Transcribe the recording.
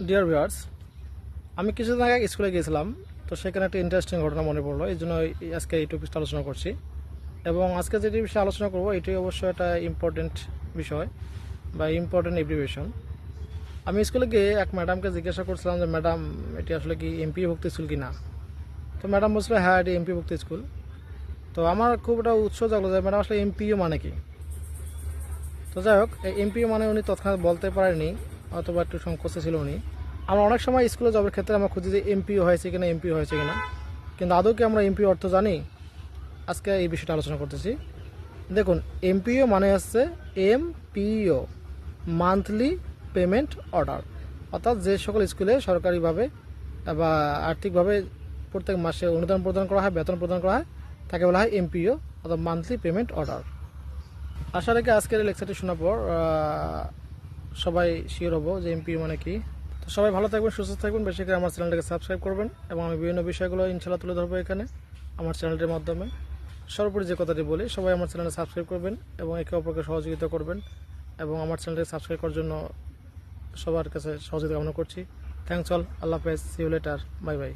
Dear viewers, আমি কিছুদিন আগে স্কুলে গিয়েছিলাম। তো সেখানে একটা ইন্টারেস্টিং ঘটনা মনে পড়লো, এই জন্য আজকে এই টপিকটা আলোচনা করছি। এবং আজকে যেটি বিষয়ে আলোচনা করব এটি অবশ্যই একটা ইম্পর্টেন্ট বিষয় বা ইম্পর্টেন্ট এব্রিভিয়েশন। আমি স্কুলে গিয়ে এক ম্যাডামকে জিজ্ঞাসা করছিলাম যে ম্যাডাম, এটি আসলে কি এমপিওভুক্ত স্কুল কি না। তো ম্যাডাম বলছিল হ্যাঁ, এটি এমপিওভুক্ত স্কুল। তো আমার খুব একটা উৎসাহ জাগলো যে ম্যাডাম আসলে এমপিও মানে কি। তো যাই হোক, এই এমপিও মানে উনি তৎক্ষণাৎ বলতে পারেনি, অথবা একটু সংকোচে ছিল উনি। আমরা অনেক সময় স্কুলে জবের ক্ষেত্রে আমরা খুঁজি যে এমপিও হয়েছে কিনা, এমপিও হয়েছে কিনা, কিন্তু আদৌ কি আমরা এমপিও অর্থ জানি? আজকে এই বিষয়টা আলোচনা করতেছি। দেখুন, এমপিও মানে হচ্ছে এমপিও, মান্থলি পেমেন্ট অর্ডার। অর্থাৎ যে সকল স্কুলে সরকারিভাবে বা আর্থিকভাবে প্রত্যেক মাসে অনুদান প্রদান করা হয়, বেতন প্রদান করা হয়, তাকে বলা হয় এমপিও অর্থাৎ মান্থলি পেমেন্ট অর্ডার। আশা রেখে আজকের এই লেকচারটি শোনার পর সবাই শিওর হবো যে এমপিও মানে কি। তো সবাই ভালো থাকবেন, সুস্থ থাকবেন, বেশি করে আমার চ্যানেলটাকে সাবস্ক্রাইব করবেন এবং আমি বিভিন্ন বিষয়গুলো ইনশাল্লাহ তুলে ধরবো এখানে আমার চ্যানেলটির মাধ্যমে। সর্বোপরি যে কথাটি বলি, সবাই আমার চ্যানেলে সাবস্ক্রাইব করবেন এবং একে অপরকে সহযোগিতা করবেন, এবং আমার চ্যানেলটাকে সাবস্ক্রাইব করার জন্য সবার কাছে সহযোগিতা কামনা করছি। থ্যাংকস অল, আল্লাহ হাফেজ, see you later, bye by.